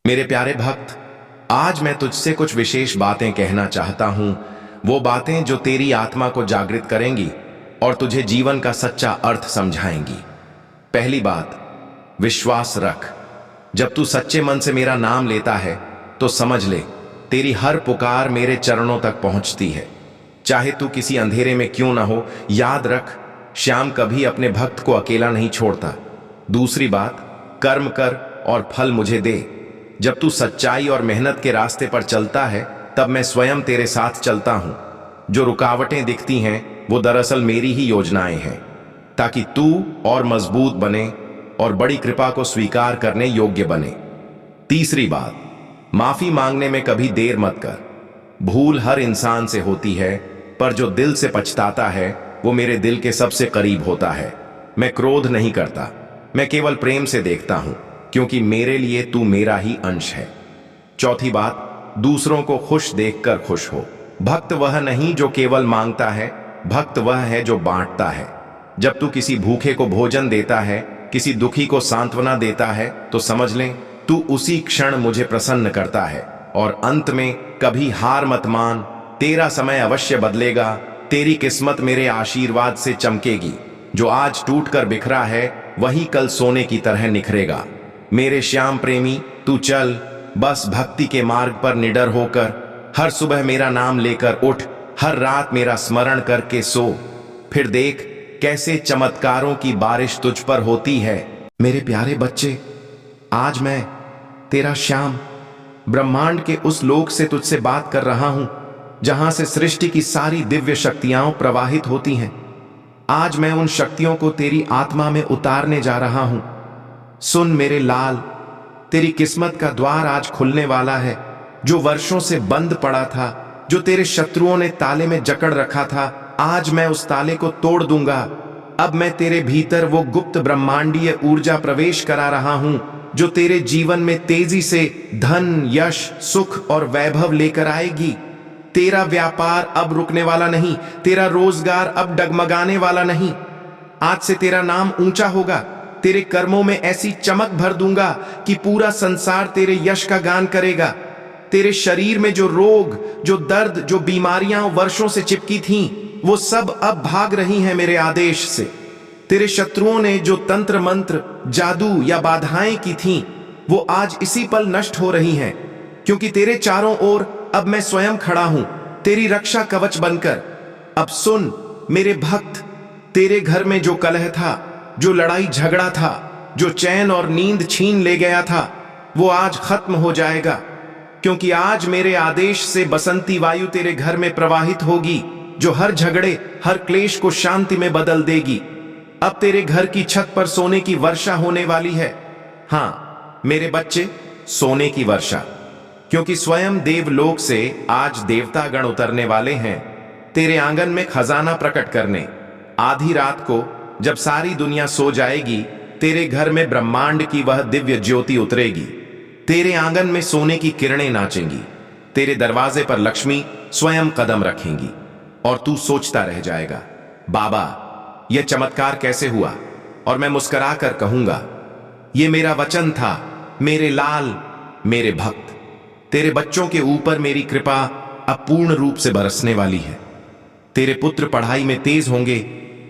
मेरे प्यारे भक्त, आज मैं तुझसे कुछ विशेष बातें कहना चाहता हूं। वो बातें जो तेरी आत्मा को जागृत करेंगी और तुझे जीवन का सच्चा अर्थ समझाएंगी। पहली बात, विश्वास रख। जब तू सच्चे मन से मेरा नाम लेता है तो समझ ले, तेरी हर पुकार मेरे चरणों तक पहुंचती है। चाहे तू किसी अंधेरे में क्यों ना हो, याद रख, श्याम कभी अपने भक्त को अकेला नहीं छोड़ता। दूसरी बात, कर्म कर और फल मुझे दे। जब तू सच्चाई और मेहनत के रास्ते पर चलता है तब मैं स्वयं तेरे साथ चलता हूं। जो रुकावटें दिखती हैं वो दरअसल मेरी ही योजनाएं हैं, ताकि तू और मजबूत बने और बड़ी कृपा को स्वीकार करने योग्य बने। तीसरी बात, माफी मांगने में कभी देर मत कर। भूल हर इंसान से होती है, पर जो दिल से पछताता है वो मेरे दिल के सबसे करीब होता है। मैं क्रोध नहीं करता, मैं केवल प्रेम से देखता हूं, क्योंकि मेरे लिए तू मेरा ही अंश है। चौथी बात, दूसरों को खुश देखकर खुश हो। भक्त वह नहीं जो केवल मांगता है, भक्त वह है जो बांटता है। जब तू किसी भूखे को भोजन देता है, किसी दुखी को सांत्वना देता है, तो समझ लें तू उसी क्षण मुझे प्रसन्न करता है। और अंत में कभी हार मत मान, तेरा समय अवश्य बदलेगा। तेरी किस्मत मेरे आशीर्वाद से चमकेगी। जो आज टूट कर बिखरा है वही कल सोने की तरह निखरेगा। मेरे श्याम प्रेमी, तू चल, बस भक्ति के मार्ग पर निडर होकर। हर सुबह मेरा नाम लेकर उठ, हर रात मेरा स्मरण करके सो। फिर देख कैसे चमत्कारों की बारिश तुझ पर होती है। मेरे प्यारे बच्चे, आज मैं तेरा श्याम ब्रह्मांड के उस लोक से तुझसे बात कर रहा हूं जहां से सृष्टि की सारी दिव्य शक्तियां प्रवाहित होती हैं। आज मैं उन शक्तियों को तेरी आत्मा में उतारने जा रहा हूं। सुन मेरे लाल, तेरी किस्मत का द्वार आज खुलने वाला है। जो वर्षों से बंद पड़ा था, जो तेरे शत्रुओं ने ताले में जकड़ रखा था, आज मैं उस ताले को तोड़ दूंगा। अब मैं तेरे भीतर वो गुप्त ब्रह्मांडीय ऊर्जा प्रवेश करा रहा हूं जो तेरे जीवन में तेजी से धन, यश, सुख और वैभव लेकर आएगी। तेरा व्यापार अब रुकने वाला नहीं, तेरा रोजगार अब डगमगाने वाला नहीं। आज से तेरा नाम ऊंचा होगा। तेरे कर्मों में ऐसी चमक भर दूंगा कि पूरा संसार तेरे यश का गान करेगा। तेरे शरीर में जो रोग, जो दर्द, जो बीमारियां वर्षों से चिपकी थीं, वो सब अब भाग रही हैं मेरे आदेश से। तेरे शत्रुओं ने जो तंत्र मंत्र, जादू या बाधाएं की थीं, वो आज इसी पल नष्ट हो रही हैं, क्योंकि तेरे चारों ओर अब मैं स्वयं खड़ा हूं, तेरी रक्षा कवच बनकर। अब सुन मेरे भक्त, तेरे घर में जो कलह था, जो लड़ाई झगड़ा था, जो चैन और नींद छीन ले गया था, वो आज खत्म हो जाएगा, क्योंकि आज मेरे आदेश से बसंती वायु तेरे घर में प्रवाहित होगी, जो हर झगड़े, हर क्लेश को शांति में बदल देगी। अब तेरे घर की छत पर सोने की वर्षा होने वाली है। हां मेरे बच्चे, सोने की वर्षा, क्योंकि स्वयं देवलोक से आज देवतागण उतरने वाले हैं तेरे आंगन में खजाना प्रकट करने। आधी रात को जब सारी दुनिया सो जाएगी, तेरे घर में ब्रह्मांड की वह दिव्य ज्योति उतरेगी। तेरे आंगन में सोने की किरणें नाचेंगी। तेरे दरवाजे पर लक्ष्मी स्वयं कदम रखेंगी और तू सोचता रह जाएगा, बाबा यह चमत्कार कैसे हुआ? और मैं मुस्कुराकर कहूंगा, यह मेरा वचन था मेरे लाल, मेरे भक्त। तेरे बच्चों के ऊपर मेरी कृपा अब पूर्ण रूप से बरसने वाली है। तेरे पुत्र पढ़ाई में तेज होंगे,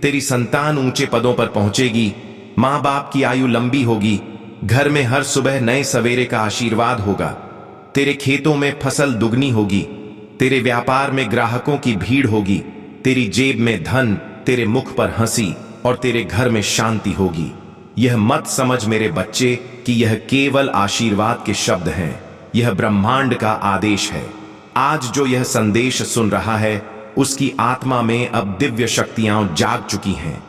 तेरी संतान ऊंचे पदों पर पहुंचेगी, मां बाप की आयु लंबी होगी, घर में हर सुबह नए सवेरे का आशीर्वाद होगा। तेरे खेतों में फसल दुगनी होगी, तेरे व्यापार में ग्राहकों की भीड़ होगी, तेरी जेब में धन, तेरे मुख पर हंसी और तेरे घर में शांति होगी। यह मत समझ मेरे बच्चे कि यह केवल आशीर्वाद के शब्द हैं, यह ब्रह्मांड का आदेश है। आज जो यह संदेश सुन रहा है, उसकी आत्मा में अब दिव्य शक्तियां जाग चुकी हैं।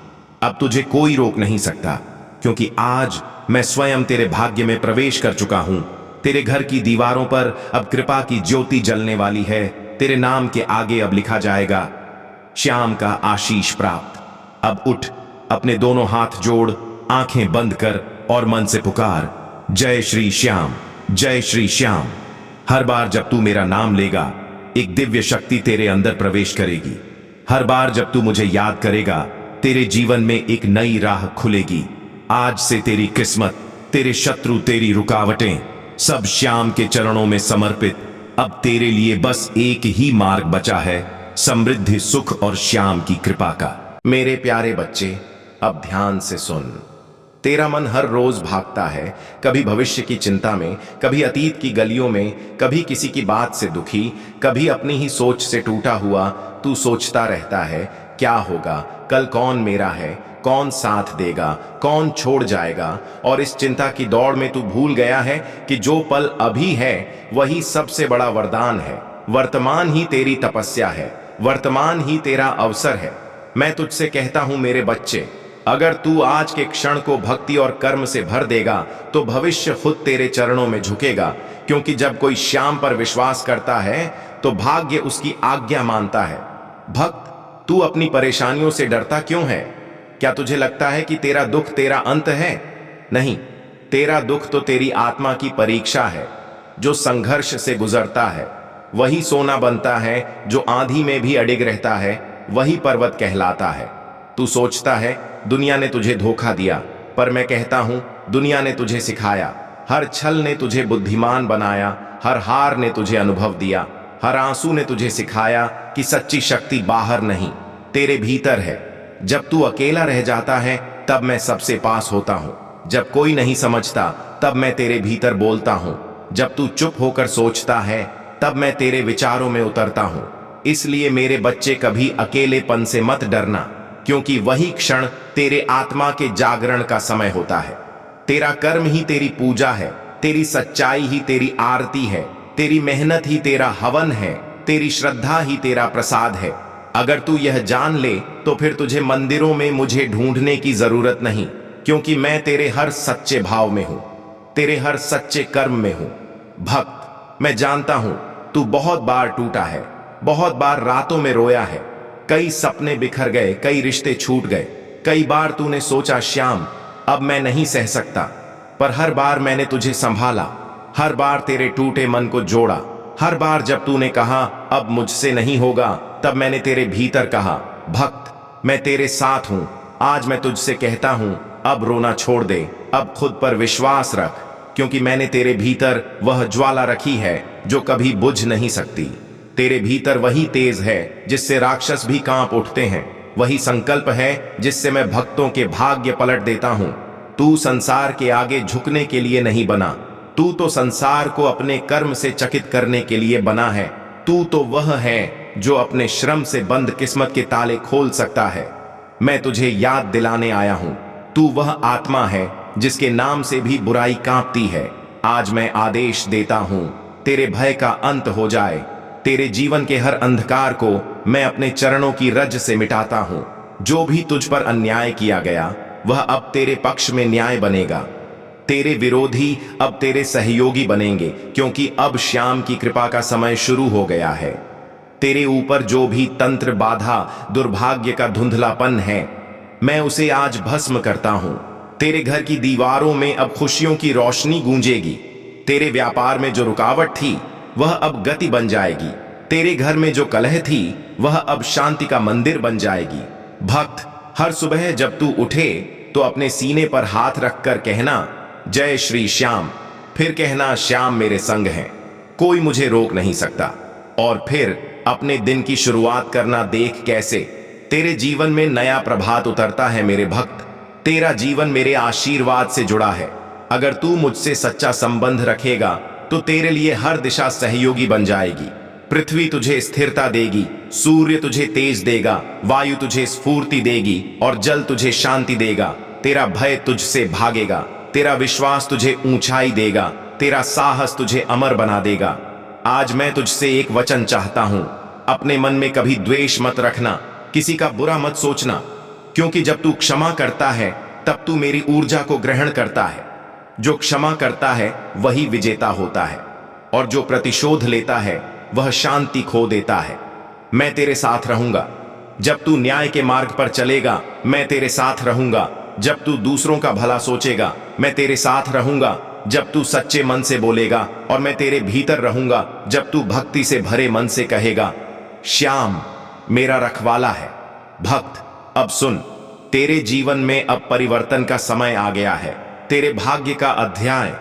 अब तुझे कोई रोक नहीं सकता, क्योंकि आज मैं स्वयं तेरे भाग्य में प्रवेश कर चुका हूं। तेरे घर की दीवारों पर अब कृपा की ज्योति जलने वाली है। तेरे नाम के आगे अब लिखा जाएगा, श्याम का आशीष प्राप्त। अब उठ, अपने दोनों हाथ जोड़, आंखें बंद कर और मन से पुकार, जय श्री श्याम, जय श्री श्याम। हर बार जब तू मेरा नाम लेगा, एक दिव्य शक्ति तेरे अंदर प्रवेश करेगी। हर बार जब तू मुझे याद करेगा, तेरे जीवन में एक नई राह खुलेगी। आज से तेरी किस्मत, तेरे शत्रु, तेरी रुकावटें सब श्याम के चरणों में समर्पित। अब तेरे लिए बस एक ही मार्ग बचा है, समृद्धि, सुख और श्याम की कृपा का। मेरे प्यारे बच्चे, अब ध्यान से सुन। तेरा मन हर रोज भागता है, कभी भविष्य की चिंता में, कभी अतीत की गलियों में, कभी किसी की बात से दुखी, कभी अपनी ही सोच से टूटा हुआ। तू सोचता रहता है क्या होगा, कल कौन मेरा है, कौन साथ देगा, कौन छोड़ जाएगा। और इस चिंता की दौड़ में तू भूल गया है कि जो पल अभी है वही सबसे बड़ा वरदान है। वर्तमान ही तेरी तपस्या है, वर्तमान ही तेरा अवसर है। मैं तुझसे कहता हूं मेरे बच्चे, अगर तू आज के क्षण को भक्ति और कर्म से भर देगा तो भविष्य खुद तेरे चरणों में झुकेगा। क्योंकि जब कोई श्याम पर विश्वास करता है तो भाग्य उसकी आज्ञा मानता है। भक्त, तू अपनी परेशानियों से डरता क्यों है? क्या तुझे लगता है कि तेरा दुख तेरा अंत है? नहीं, तेरा दुख तो तेरी आत्मा की परीक्षा है। जो संघर्ष से गुजरता है वही सोना बनता है, जो आंधी में भी अडिग रहता है वही पर्वत कहलाता है। तू सोचता है दुनिया ने तुझे धोखा दिया, पर मैं कहता हूं दुनिया ने तुझे सिखाया। हर छल ने तुझे बुद्धिमान बनाया, हर हार ने तुझे अनुभव दिया, हर आंसू ने तुझे सिखाया कि सच्ची शक्ति बाहर नहीं तेरे भीतर है। जब तू अकेला रह जाता है तब मैं सबसे पास होता हूं। जब कोई नहीं समझता तब मैं तेरे भीतर बोलता हूं। जब तू चुप होकर सोचता है तब मैं तेरे विचारों में उतरता हूं। इसलिए मेरे बच्चे, कभी अकेलेपन से मत डरना, क्योंकि वही क्षण तेरे आत्मा के जागरण का समय होता है। तेरा कर्म ही तेरी पूजा है, तेरी सच्चाई ही तेरी आरती है, तेरी मेहनत ही तेरा हवन है, तेरी श्रद्धा ही तेरा प्रसाद है। अगर तू यह जान ले तो फिर तुझे मंदिरों में मुझे ढूंढने की जरूरत नहीं, क्योंकि मैं तेरे हर सच्चे भाव में हूं, तेरे हर सच्चे कर्म में हूं। भक्त, मैं जानता हूं तू बहुत बार टूटा है, बहुत बार रातों में रोया है, कई सपने बिखर गए, कई रिश्ते छूट गए। कई बार तूने सोचा श्याम अब मैं नहीं सह सकता, पर हर बार मैंने तुझे संभाला, हर बार तेरे टूटे मन को जोड़ा। हर बार जब तूने कहा अब मुझसे नहीं होगा, तब मैंने तेरे भीतर कहा भक्त मैं तेरे साथ हूं। आज मैं तुझसे कहता हूं अब रोना छोड़ दे, अब खुद पर विश्वास रख, क्योंकि मैंने तेरे भीतर वह ज्वाला रखी है जो कभी बुझ नहीं सकती। तेरे भीतर वही तेज है जिससे राक्षस भी कांप उठते हैं, वही संकल्प है जिससे मैं भक्तों के भाग्य पलट देता हूं। तू संसार के आगे झुकने के लिए नहीं बना, तू तो संसार को अपने कर्म से चकित करने के लिए बना है। तू तो वह है जो अपने श्रम से बंद किस्मत के ताले खोल सकता है। मैं तुझे याद दिलाने आया हूं, तू वह आत्मा है जिसके नाम से भी बुराई कांपती है। आज मैं आदेश देता हूं तेरे भय का अंत हो जाए। तेरे जीवन के हर अंधकार को मैं अपने चरणों की रज से मिटाता हूं। जो भी तुझ पर अन्याय किया गया वह अब तेरे पक्ष में न्याय बनेगा। तेरे विरोधी अब तेरे सहयोगी बनेंगे, क्योंकि अब श्याम की कृपा का समय शुरू हो गया है। तेरे ऊपर जो भी तंत्र, बाधा, दुर्भाग्य का धुंधलापन है, मैं उसे आज भस्म करता हूं। तेरे घर की दीवारों में अब खुशियों की रोशनी गूंजेगी। तेरे व्यापार में जो रुकावट थी वह अब गति बन जाएगी। तेरे घर में जो कलह थी वह अब शांति का मंदिर बन जाएगी। भक्त, हर सुबह जब तू उठे तो अपने सीने पर हाथ रखकर कहना जय श्री श्याम, फिर कहना श्याम मेरे संग हैं, कोई मुझे रोक नहीं सकता। और फिर अपने दिन की शुरुआत करना। देख कैसे तेरे जीवन में नया प्रभात उतरता है। मेरे भक्त, तेरा जीवन मेरे आशीर्वाद से जुड़ा है। अगर तू मुझसे सच्चा संबंध रखेगा तो तेरे लिए हर दिशा सहयोगी बन जाएगी। पृथ्वी तुझे स्थिरता देगी, सूर्य तुझे तेज देगा, वायु तुझे स्फूर्ति देगी और जल तुझे शांति देगा। तेरा भय तुझसे भागेगा, तेरा विश्वास तुझे ऊंचाई देगा, तेरा साहस तुझे अमर बना देगा। आज मैं तुझसे एक वचन चाहता हूं, अपने मन में कभी द्वेष मत रखना, किसी का बुरा मत सोचना, क्योंकि जब तू क्षमा करता है तब तू मेरी ऊर्जा को ग्रहण करता है। जो क्षमा करता है वही विजेता होता है, और जो प्रतिशोध लेता है वह शांति खो देता है। मैं तेरे साथ रहूंगा। जब तू न्याय के मार्ग पर चलेगा मैं तेरे साथ रहूंगा। जब तू दूसरों का भला सोचेगा मैं तेरे साथ रहूंगा। जब तू सच्चे मन से बोलेगा और मैं तेरे भीतर रहूंगा। जब तू भक्ति से भरे मन से कहेगा श्याम मेरा रखवाला है। भक्त, अब सुन, तेरे जीवन में अब परिवर्तन का समय आ गया है। तेरे भाग्य का अध्याय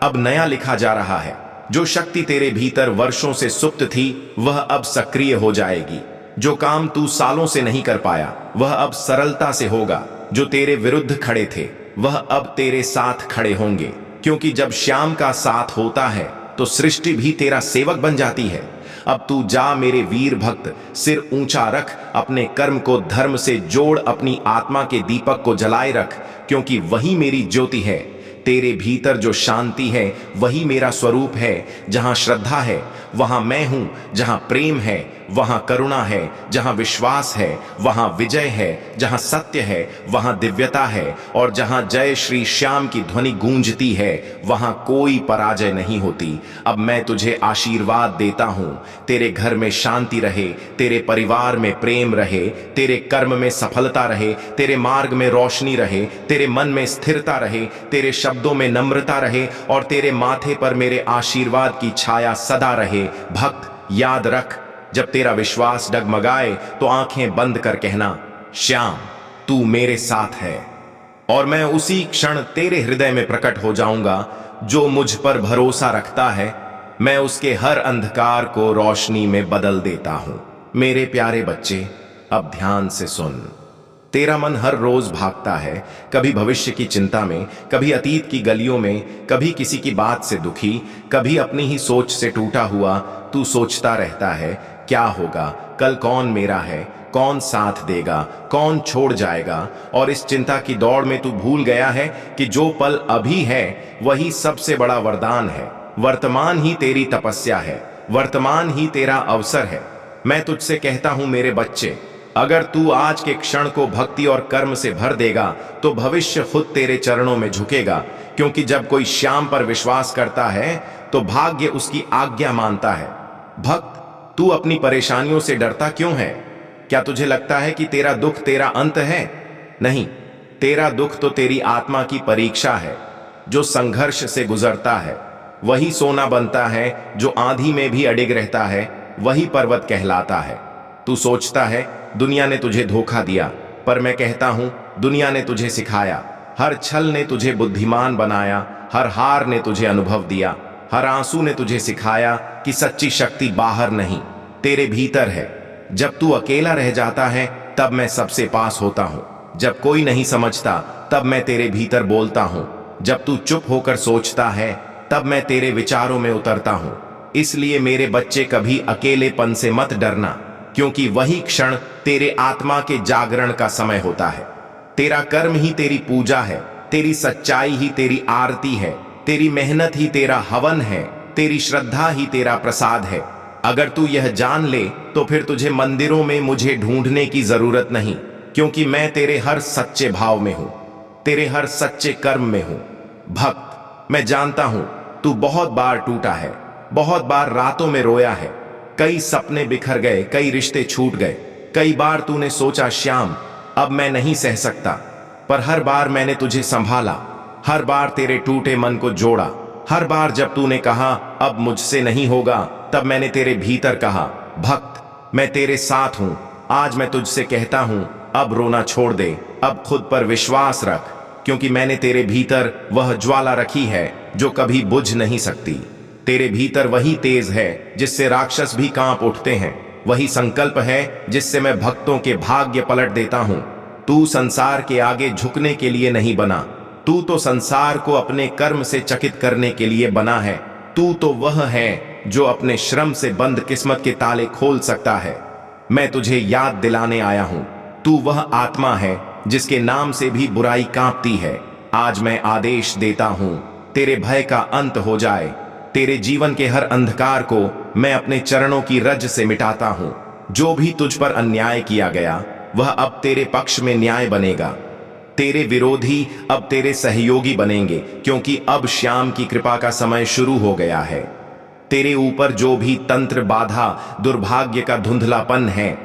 अब नया लिखा जा रहा है। जो शक्ति तेरे भीतर वर्षों से सुप्त थी वह अब सक्रिय हो जाएगी। जो काम तू सालों से नहीं कर पाया वह अब सरलता से होगा। जो तेरे विरुद्ध खड़े थे वह अब तेरे साथ खड़े होंगे, क्योंकि जब श्याम का साथ होता है तो सृष्टि भी तेरा सेवक बन जाती है। अब तू जा मेरे वीर भक्त, सिर ऊंचा रख, अपने कर्म को धर्म से जोड़, अपनी आत्मा के दीपक को जलाए रख, क्योंकि वही मेरी ज्योति है। तेरे भीतर जो शांति है वही मेरा स्वरूप है। जहां श्रद्धा है वहां मैं हूं, जहां प्रेम है वहां करुणा है, जहां विश्वास है वहां विजय है, जहां सत्य है वहां दिव्यता है, और जहां जय श्री श्याम की ध्वनि गूंजती है वहां कोई पराजय नहीं होती। अब मैं तुझे आशीर्वाद देता हूं, तेरे घर में शांति रहे, तेरे परिवार में प्रेम रहे, तेरे कर्म में सफलता रहे, तेरे मार्ग में रोशनी रहे, तेरे मन में स्थिरता रहे, तेरे शब्दों में नम्रता रहे, और तेरे माथे पर मेरे आशीर्वाद की छाया सदा रहे। भक्त याद रख, जब तेरा विश्वास डगमगाए तो आंखें बंद कर कहना, श्याम तू मेरे साथ है, और मैं उसी क्षण तेरे हृदय में प्रकट हो जाऊंगा। जो मुझ पर भरोसा रखता है मैं उसके हर अंधकार को रोशनी में बदल देता हूं। मेरे प्यारे बच्चे, अब ध्यान से सुन। तेरा मन हर रोज भागता है, कभी भविष्य की चिंता में, कभी अतीत की गलियों में, कभी किसी की बात से दुखी, कभी अपनी ही सोच से टूटा हुआ। तू सोचता रहता है क्या होगा, कल कौन मेरा है, कौन साथ देगा, कौन छोड़ जाएगा, और इस चिंता की दौड़ में तू भूल गया है कि जो पल अभी है वही सबसे बड़ा वरदान है। वर्तमान ही तेरी तपस्या है, वर्तमान ही तेरा अवसर है। मैं तुझसे कहता हूं मेरे बच्चे, अगर तू आज के क्षण को भक्ति और कर्म से भर देगा तो भविष्य खुद तेरे चरणों में झुकेगा, क्योंकि जब कोई श्याम पर विश्वास करता है तो भाग्य उसकी आज्ञा मानता है। भक्त, तू अपनी परेशानियों से डरता क्यों है? क्या तुझे लगता है कि तेरा दुख तेरा अंत है? नहीं, तेरा दुख तो तेरी आत्मा की परीक्षा है। जो संघर्ष से गुजरता है वही सोना बनता है, जो आंधी में भी अडिग रहता है वही पर्वत कहलाता है। तू सोचता है दुनिया ने तुझे धोखा दिया, पर मैं कहता हूं दुनिया ने तुझे सिखाया। हर छल ने तुझे बुद्धिमान बनाया, हर हार ने तुझे अनुभव दिया, हर आंसू ने तुझे सिखाया कि सच्ची शक्ति बाहर नहीं तेरे भीतर है। जब तू अकेला रह जाता है तब मैं सबसे पास होता हूं, जब कोई नहीं समझता तब मैं तेरे भीतर बोलता हूं, जब तू चुप होकर सोचता है तब मैं तेरे विचारों में उतरता हूं। इसलिए मेरे बच्चे, कभी अकेलेपन से मत डरना, क्योंकि वही क्षण तेरे आत्मा के जागरण का समय होता है। तेरा कर्म ही तेरी पूजा है, तेरी सच्चाई ही तेरी आरती है, तेरी मेहनत ही तेरा हवन है, तेरी श्रद्धा ही तेरा प्रसाद है। अगर तू यह जान ले तो फिर तुझे मंदिरों में मुझे ढूंढने की जरूरत नहीं, क्योंकि मैं तेरे हर सच्चे भाव में हूं, तेरे हर सच्चे कर्म में हूं। भक्त, मैं जानता हूं तू बहुत बार टूटा है, बहुत बार रातों में रोया है, कई सपने बिखर गए, कई रिश्ते छूट गए, कई बार तूने सोचा श्याम अब मैं नहीं सह सकता, पर हर बार मैंने तुझे संभाला, हर बार तेरे टूटे मन को जोड़ा। हर बार जब तूने कहा अब मुझसे नहीं होगा, तब मैंने तेरे भीतर कहा भक्त मैं तेरे साथ हूं। आज मैं तुझसे कहता हूं अब रोना छोड़ दे, अब खुद पर विश्वास रख, क्योंकि मैंने तेरे भीतर वह ज्वाला रखी है जो कभी बुझ नहीं सकती। तेरे भीतर वही तेज है जिससे राक्षस भी कांप उठते हैं, वही संकल्प है जिससे मैं भक्तों के भाग्य पलट देता हूं। तू संसार के आगे झुकने के लिए नहीं बना, तू तो संसार को अपने कर्म से चकित करने के लिए बना है। तू तो वह है जो अपने श्रम से बंद किस्मत के ताले खोल सकता है। मैं तुझे याद दिलाने आया हूं, तू वह आत्मा है जिसके नाम से भी बुराई कांपती है। आज मैं आदेश देता हूं तेरे भय का अंत हो जाए, तेरे जीवन के हर अंधकार को मैं अपने चरणों की रज से मिटाता हूं। जो भी तुझ पर अन्याय किया गया वह अब तेरे पक्ष में न्याय बनेगा, तेरे विरोधी अब तेरे सहयोगी बनेंगे, क्योंकि अब श्याम की कृपा का समय शुरू हो गया है। तेरे ऊपर जो भी तंत्र, बाधा, दुर्भाग्य का धुंधलापन है,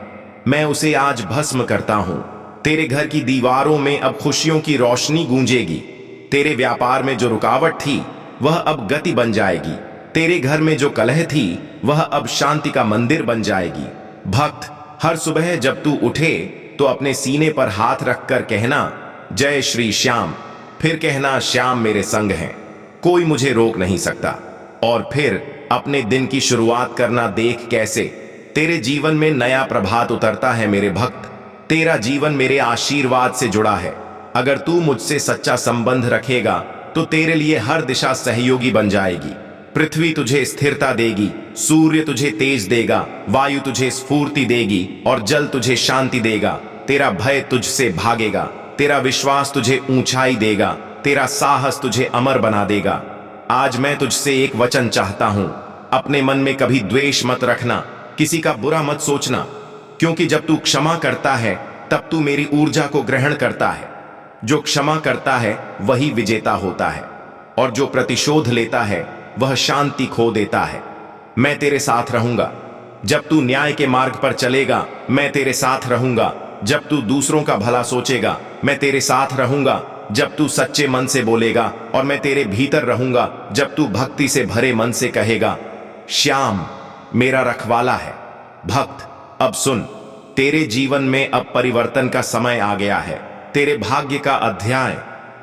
मैं उसे आज भस्म करता हूं। तेरे घर की दीवारों में अब खुशियों की रोशनी गूंजेगी, तेरे व्यापार में जो रुकावट थी वह अब गति बन जाएगी, तेरे घर में जो कलह थी वह अब शांति का मंदिर बन जाएगी। भक्त, हर सुबह जब तू उठे तो अपने सीने पर हाथ रखकर कहना जय श्री श्याम, फिर कहना श्याम मेरे संग हैं। कोई मुझे रोक नहीं सकता। और फिर अपने दिन की शुरुआत करना देख कैसे तेरे जीवन में नया प्रभात उतरता है। मेरे भक्त, तेरा जीवन मेरे आशीर्वाद से जुड़ा है। अगर तू मुझसे सच्चा संबंध रखेगा तो तेरे लिए हर दिशा सहयोगी बन जाएगी। पृथ्वी तुझे स्थिरता देगी, सूर्य तुझे तेज देगा, वायु तुझे स्फूर्ति देगी और जल तुझे शांति देगा। तेरा भय तुझसे भागेगा, तेरा विश्वास तुझे ऊंचाई देगा, तेरा साहस तुझे अमर बना देगा। आज मैं तुझसे एक वचन चाहता हूं, अपने मन में कभी द्वेष मत रखना, किसी का बुरा मत सोचना, क्योंकि जब तू क्षमा करता है तब तू मेरी ऊर्जा को ग्रहण करता है। जो क्षमा करता है वही विजेता होता है और जो प्रतिशोध लेता है वह शांति खो देता है। मैं तेरे साथ रहूंगा जब तू न्याय के मार्ग पर चलेगा, मैं तेरे साथ रहूंगा जब तू दूसरों का भला सोचेगा, मैं तेरे साथ रहूंगा जब तू सच्चे मन से बोलेगा, और मैं तेरे भीतर रहूंगा जब तू भक्ति से भरे मन से कहेगा, श्याम मेरा रखवाला है। भक्त, अब सुन, तेरे जीवन में अब परिवर्तन का समय आ गया है। तेरे भाग्य का अध्याय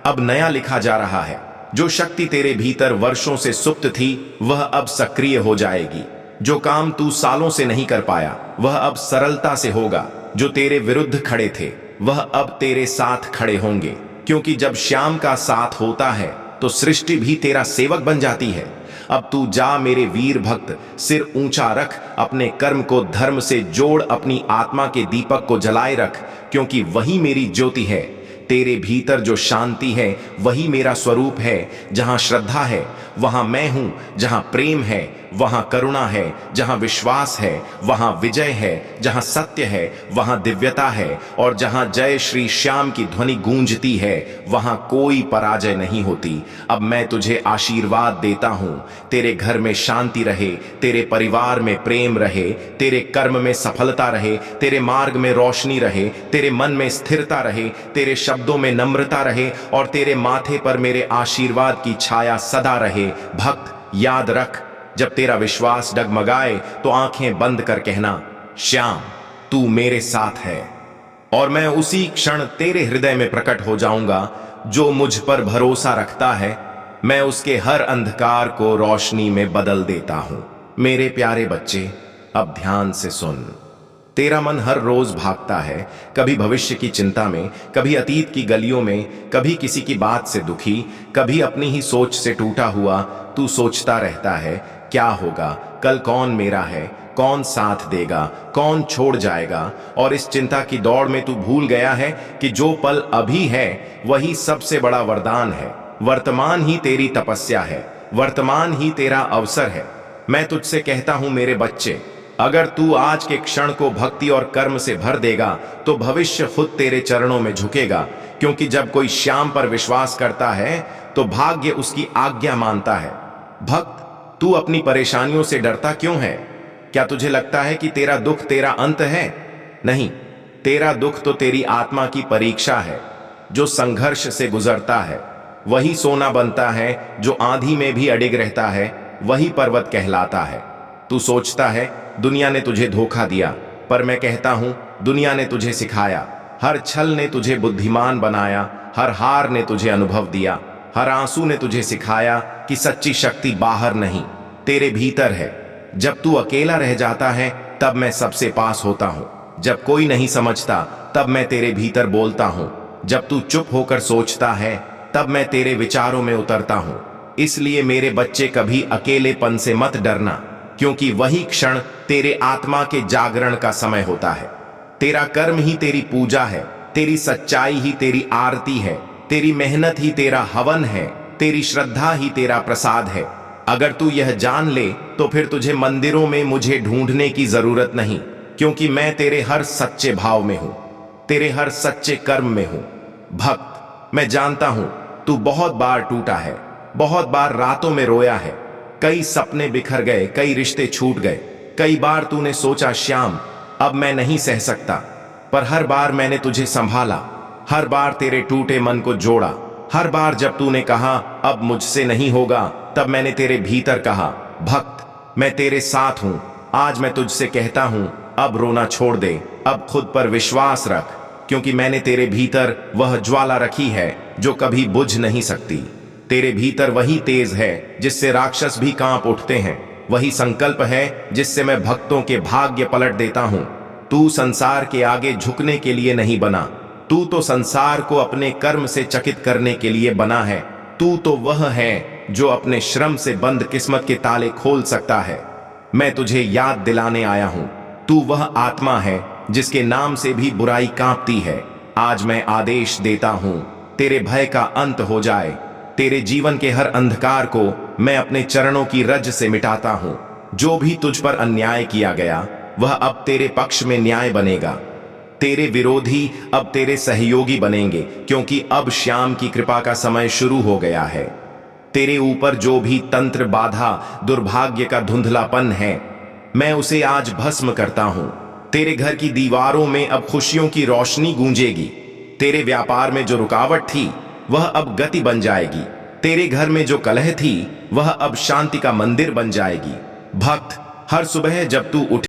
अब नया लिखा जा रहा है। जो शक्ति तेरे भीतर वर्षों से सुप्त थी वह अब सक्रिय हो जाएगी। जो काम तू सालों से नहीं कर पाया वह अब सरलता से होगा। जो तेरे विरुद्ध खड़े थे वह अब तेरे साथ खड़े होंगे, क्योंकि जब श्याम का साथ होता है तो सृष्टि भी तेरा सेवक बन जाती है। अब तू जा मेरे वीर भक्त, सिर ऊंचा रख, अपने कर्म को धर्म से जोड़, अपनी आत्मा के दीपक को जलाए रख, क्योंकि वही मेरी ज्योति है। तेरे भीतर जो शांति है वही मेरा स्वरूप है। जहां श्रद्धा है वहां मैं हूं, जहां प्रेम है वहां करुणा है, जहां विश्वास है वहां विजय है, जहां सत्य है वहां दिव्यता है, और जहां जय श्री श्याम की ध्वनि गूंजती है वहां कोई पराजय नहीं होती। अब मैं तुझे आशीर्वाद देता हूं, तेरे घर में शांति रहे, तेरे परिवार में प्रेम रहे, तेरे कर्म में सफलता रहे, तेरे मार्ग में रोशनी रहे, तेरे मन में स्थिरता रहे, तेरे शब्दों में नम्रता रहे और तेरे माथे पर मेरे आशीर्वाद की छाया सदा रहे। भक्त, याद रख, जब तेरा विश्वास डगमगाए तो आंखें बंद कर कहना, श्याम तू मेरे साथ है, और मैं उसी क्षण तेरे हृदय में प्रकट हो जाऊंगा। जो मुझ पर भरोसा रखता है मैं उसके हर अंधकार को रोशनी में बदल देता हूं। मेरे प्यारे बच्चे, अब ध्यान से सुन। तेरा मन हर रोज भागता है, कभी भविष्य की चिंता में, कभी अतीत की गलियों में, कभी किसी की बात से दुखी, कभी अपनी ही सोच से टूटा हुआ। तू सोचता रहता है, क्या होगा कल, कौन मेरा है, कौन साथ देगा, कौन छोड़ जाएगा। और इस चिंता की दौड़ में तू भूल गया है कि जो पल अभी है वही सबसे बड़ा वरदान है। वर्तमान ही तेरी तपस्या है, वर्तमान ही तेरा अवसर है। मैं तुझसे कहता हूं मेरे बच्चे, अगर तू आज के क्षण को भक्ति और कर्म से भर देगा तो भविष्य खुद तेरे चरणों में झुकेगा, क्योंकि जब कोई श्याम पर विश्वास करता है तो भाग्य उसकी आज्ञा मानता है। भक्त, तू अपनी परेशानियों से डरता क्यों है? क्या तुझे लगता है कि तेरा दुख तेरा अंत है? नहीं, तेरा दुख तो तेरी आत्मा की परीक्षा है। जो संघर्ष से गुजरता है वही सोना बनता है, जो आंधी में भी अडिग रहता है वही पर्वत कहलाता है। तू सोचता है दुनिया ने तुझे धोखा दिया, पर मैं कहता हूं दुनिया ने तुझे सिखाया। हर छल ने तुझे बुद्धिमान बनाया, हर हार ने तुझे अनुभव दिया, हर आंसू ने तुझे सिखाया कि सच्ची शक्ति बाहर नहीं तेरे भीतर है। जब तू अकेला रह जाता है तब मैं सबसे पास होता हूं, जब कोई नहीं समझता तब मैं तेरे भीतर बोलता हूं, जब तू चुप होकर सोचता है तब मैं तेरे विचारों में उतरता हूं। इसलिए मेरे बच्चे, कभी अकेलेपन से मत डरना, क्योंकि वही क्षण तेरे आत्मा के जागरण का समय होता है। तेरा कर्म ही तेरी पूजा है, तेरी सच्चाई ही तेरी आरती है, तेरी मेहनत ही तेरा हवन है, तेरी श्रद्धा ही तेरा प्रसाद है। अगर तू यह जान ले तो फिर तुझे मंदिरों में मुझे ढूंढने की जरूरत नहीं, क्योंकि मैं तेरे हर सच्चे भाव में हूं, तेरे हर सच्चे कर्म में हूं। भक्त, मैं जानता हूं तू बहुत बार टूटा है, बहुत बार रातों में रोया है, कई सपने बिखर गए, कई रिश्ते छूट गए, कई बार तूने सोचा श्याम अब मैं नहीं सह सकता, पर हर बार मैंने तुझे संभाला, हर बार तेरे टूटे मन को जोड़ा। हर बार जब तूने कहा अब मुझसे नहीं होगा, तब मैंने तेरे भीतर कहा, भक्त मैं तेरे साथ हूं। आज मैं तुझसे कहता हूं, अब रोना छोड़ दे, अब खुद पर विश्वास रख, क्योंकि मैंने तेरे भीतर वह ज्वाला रखी है जो कभी बुझ नहीं सकती। तेरे भीतर वही तेज है जिससे राक्षस भी कांप उठते हैं। वही संकल्प है जिससे मैं भक्तों के भाग्य पलट देता हूं। तू संसार के आगे झुकने के लिए नहीं बना, तू तो संसार को अपने कर्म से चकित करने के लिए बना है। तू तो वह है जो अपने श्रम से बंद किस्मत के ताले खोल सकता है। मैं तुझे याद दिलाने आया हूं, तू वह आत्मा है जिसके नाम से भी बुराई कांपती है। आज मैं आदेश देता हूं, तेरे भय का अंत हो जाए। तेरे जीवन के हर अंधकार को मैं अपने चरणों की रज से मिटाता हूं। जो भी तुझ पर अन्याय किया गया वह अब तेरे पक्ष में न्याय बनेगा। तेरे विरोधी अब तेरे सहयोगी बनेंगे, क्योंकि अब श्याम की कृपा का समय शुरू हो गया है। तेरे ऊपर जो भी तंत्र बाधा दुर्भाग्य का धुंधलापन है, मैं उसे आज भस्म करता हूं। तेरे घर की दीवारों में अब खुशियों की रोशनी गूंजेगी। तेरे व्यापार में जो रुकावट थी वह अब गति बन जाएगी। तेरे घर में जो कलह थी वह अब शांति का मंदिर बन जाएगी। भक्त, हर सुबह जब तू उठे